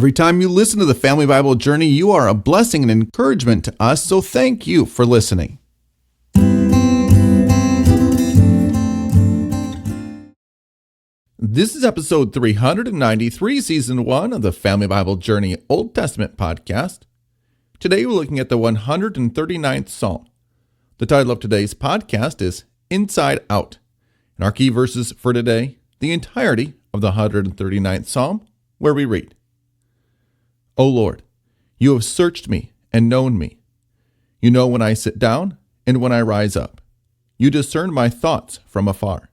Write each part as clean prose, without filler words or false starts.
Every time you listen to the Family Bible Journey, you are a blessing and encouragement to us, so thank you for listening. This is episode 393, season 1 of the Family Bible Journey Old Testament podcast. Today we're looking at the 139th Psalm. The title of today's podcast is Inside Out. And our key verses for today, the entirety of the 139th Psalm, where we read, O Lord, you have searched me and known me. You know when I sit down and when I rise up. You discern my thoughts from afar.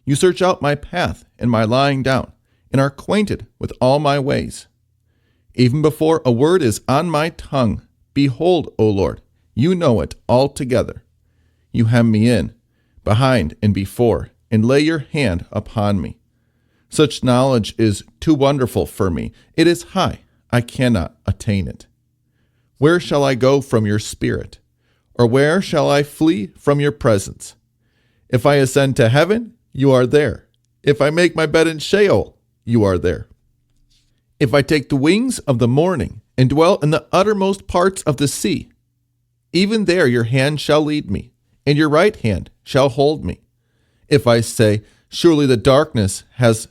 You search out my path and my lying down, and are acquainted with all my ways. Even before a word is on my tongue, behold, O Lord, you know it altogether. You hem me in, behind and before, and lay your hand upon me. Such knowledge is too wonderful for me. It is high. I cannot attain it. Where shall I go from your spirit? Or where shall I flee from your presence? If I ascend to heaven, you are there. If I make my bed in Sheol, you are there. If I take the wings of the morning and dwell in the uttermost parts of the sea, even there your hand shall lead me, and your right hand shall hold me. If I say, surely the darkness has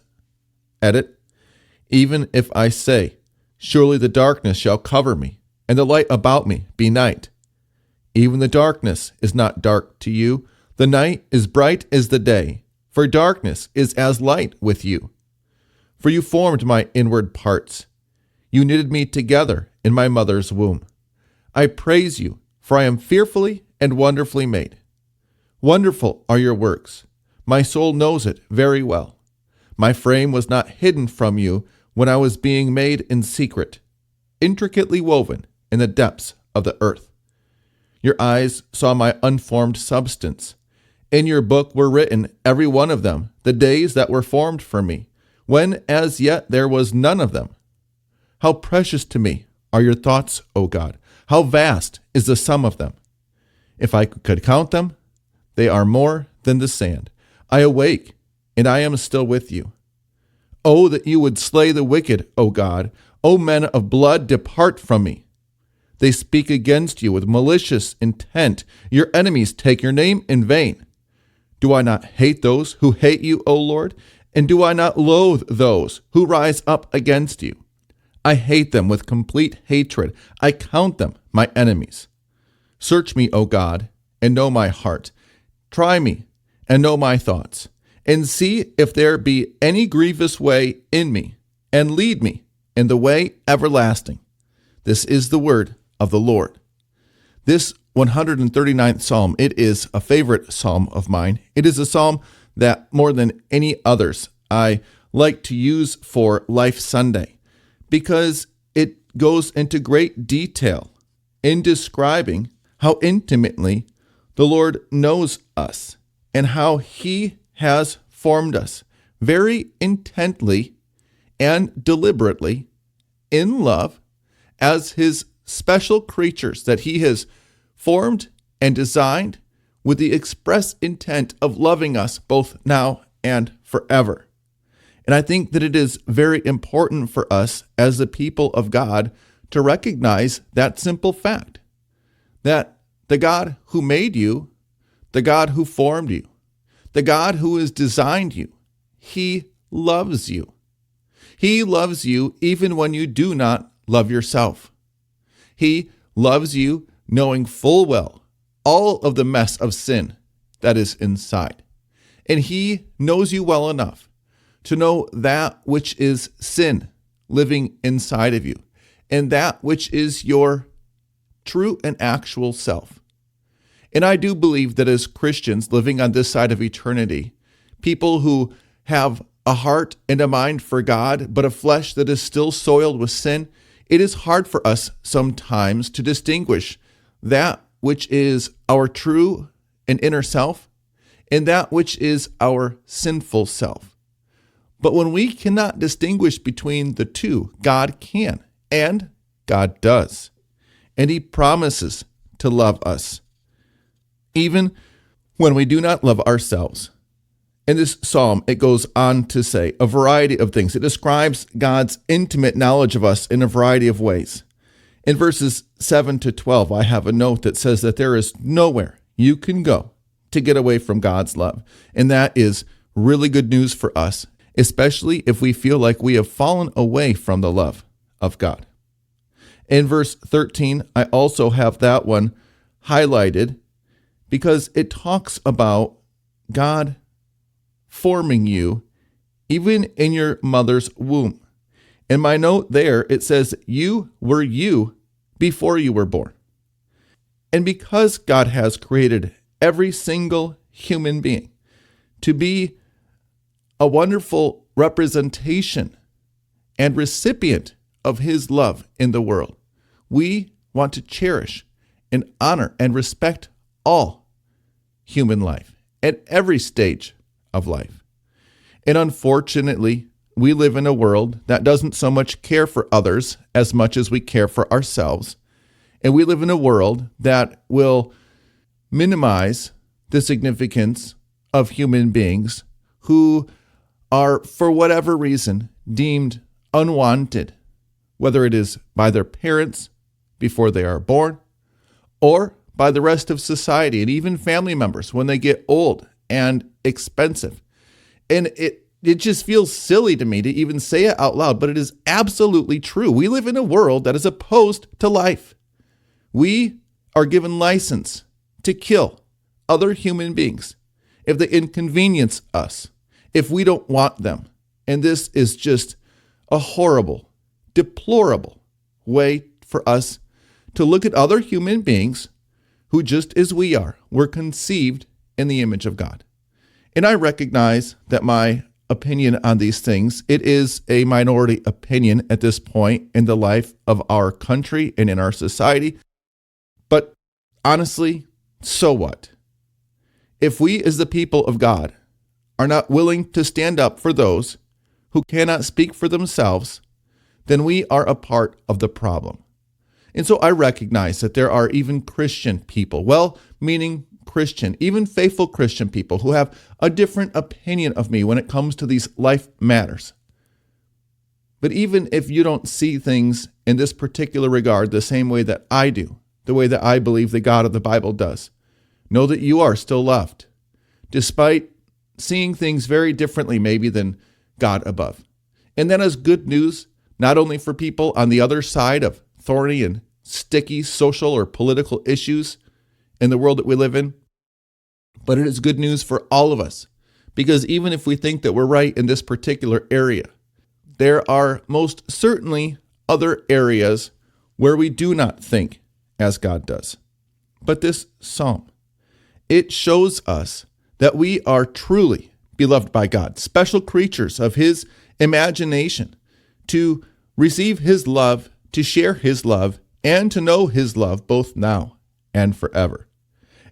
even if I say, surely the darkness shall cover me, and the light about me be night. Even the darkness is not dark to you. The night is bright as the day, for darkness is as light with you. For you formed my inward parts. You knitted me together in my mother's womb. I praise you, for I am fearfully and wonderfully made. Wonderful are your works. My soul knows it very well. My frame was not hidden from you when I was being made in secret, intricately woven in the depths of the earth. Your eyes saw my unformed substance. In your book were written, every one of them, the days that were formed for me, when as yet there was none of them. How precious to me are your thoughts, O God! How vast is the sum of them! If I could count them, they are more than the sand. I awake, and I am still with you. Oh, that you would slay the wicked, O God! O men of blood, depart from me. They speak against you with malicious intent. Your enemies take your name in vain. Do I not hate those who hate you, O Lord? And do I not loathe those who rise up against you? I hate them with complete hatred. I count them my enemies. Search me, O God, and know my heart. Try me and know my thoughts, and see if there be any grievous way in me, and lead me in the way everlasting. This is the word of the Lord. This 139th Psalm, it is a favorite psalm of mine. It is a psalm that more than any others I like to use for Life Sunday because it goes into great detail in describing how intimately the Lord knows us and how He has formed us very intently and deliberately in love as His special creatures that He has formed and designed with the express intent of loving us both now and forever. And I think that it is very important for us as the people of God to recognize that simple fact, that the God who made you, the God who formed you, the God who has designed you, He loves you. He loves you even when you do not love yourself. He loves you knowing full well all of the mess of sin that is inside. And He knows you well enough to know that which is sin living inside of you, and that which is your true and actual self. And I do believe that as Christians living on this side of eternity, people who have a heart and a mind for God, but a flesh that is still soiled with sin, it is hard for us sometimes to distinguish that which is our true and inner self and that which is our sinful self. But when we cannot distinguish between the two, God can, and God does. And He promises to love us, even when we do not love ourselves. In this psalm, it goes on to say a variety of things. It describes God's intimate knowledge of us in a variety of ways. In verses 7 to 12, I have a note that says that there is nowhere you can go to get away from God's love. And that is really good news for us, especially if we feel like we have fallen away from the love of God. In verse 13, I also have that one highlighted because it talks about God forming you even in your mother's womb. In my note there, it says, you were you before you were born. And because God has created every single human being to be a wonderful representation and recipient of his love in the world, we want to cherish and honor and respect all human life at every stage of life. And unfortunately, we live in a world that doesn't so much care for others as much as we care for ourselves. And we live in a world that will minimize the significance of human beings who are, for whatever reason, deemed unwanted, whether it is by their parents before they are born, or by the rest of society and even family members when they get old and expensive. And it just feels silly to me to even say it out loud, but it is absolutely true. We live in a world that is opposed to life. We are given license to kill other human beings if they inconvenience us, if we don't want them. And this is just a horrible, deplorable way for us to look at other human beings who, just as we are, were conceived in the image of God. And I recognize that my opinion on these things, it is a minority opinion at this point in the life of our country and in our society. But honestly, so what? If we as the people of God are not willing to stand up for those who cannot speak for themselves, then we are a part of the problem. And so I recognize that there are even Christian people, well-meaning Christian, even faithful Christian people who have a different opinion of me when it comes to these life matters. But even if you don't see things in this particular regard the same way that I do, the way that I believe the God of the Bible does, know that you are still loved, despite seeing things very differently maybe than God above. And that is good news, not only for people on the other side of thorny and sticky social or political issues in the world that we live in, but it is good news for all of us, because even if we think that we're right in this particular area, there are most certainly other areas where we do not think as God does. But this psalm, it shows us that we are truly beloved by God, special creatures of his imagination, to receive his love, to share his love, and to know his love both now and forever.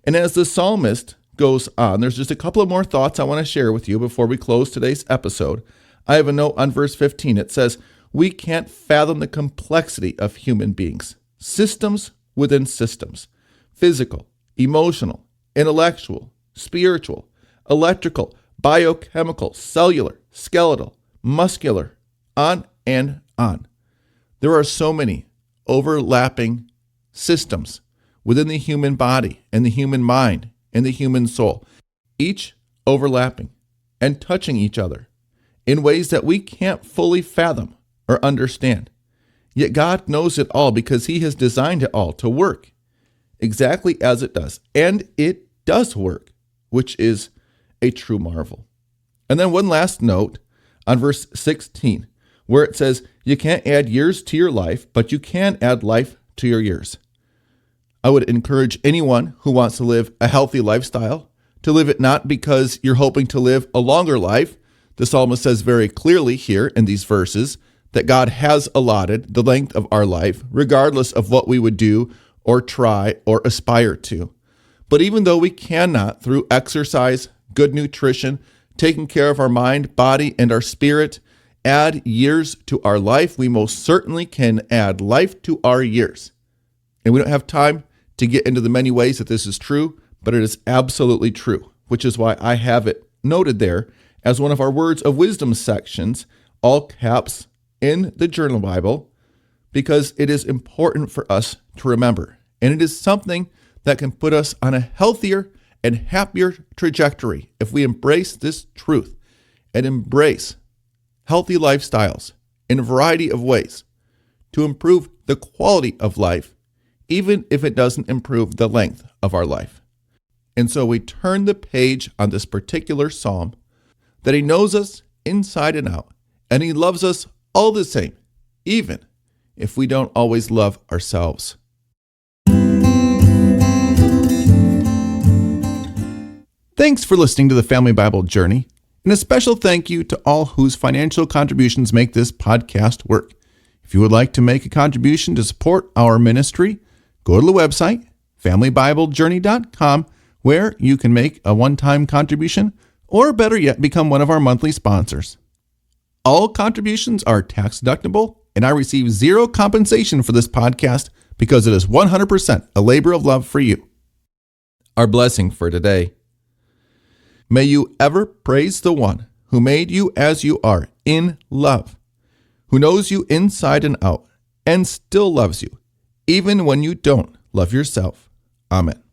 And as the psalmist goes on, there's just a couple of more thoughts I want to share with you before we close today's episode. I have a note on verse 15. It says, we can't fathom the complexity of human beings, systems within systems, physical, emotional, intellectual, spiritual, electrical, biochemical, cellular, skeletal, muscular, on and on. There are so many overlapping systems within the human body and the human mind and the human soul, each overlapping and touching each other in ways that we can't fully fathom or understand. Yet God knows it all because he has designed it all to work exactly as it does. And it does work, which is a true marvel. And then one last note on verse 16, where it says, you can't add years to your life, but you can add life to your years. I would encourage anyone who wants to live a healthy lifestyle to live it not because you're hoping to live a longer life. The psalmist says very clearly here in these verses that God has allotted the length of our life, regardless of what we would do or try or aspire to. But even though we cannot, through exercise, good nutrition, taking care of our mind, body, and our spirit, add years to our life, we most certainly can add life to our years. And we don't have time to get into the many ways that this is true, but it is absolutely true, which is why I have it noted there as one of our words of wisdom sections, all caps in the Journal Bible, because it is important for us to remember. And it is something that can put us on a healthier and happier trajectory if we embrace this truth and embrace healthy lifestyles in a variety of ways to improve the quality of life, even if it doesn't improve the length of our life. And so we turn the page on this particular psalm, that he knows us inside and out, and he loves us all the same, even if we don't always love ourselves. Thanks for listening to the Family Bible Journey, and a special thank you to all whose financial contributions make this podcast work. If you would like to make a contribution to support our ministry, go to the website, familybiblejourney.com, where you can make a one-time contribution, or better yet, become one of our monthly sponsors. All contributions are tax deductible, and I receive zero compensation for this podcast because it is 100% a labor of love for you. Our blessing for today. May you ever praise the one who made you as you are in love, who knows you inside and out, and still loves you, even when you don't love yourself. Amen.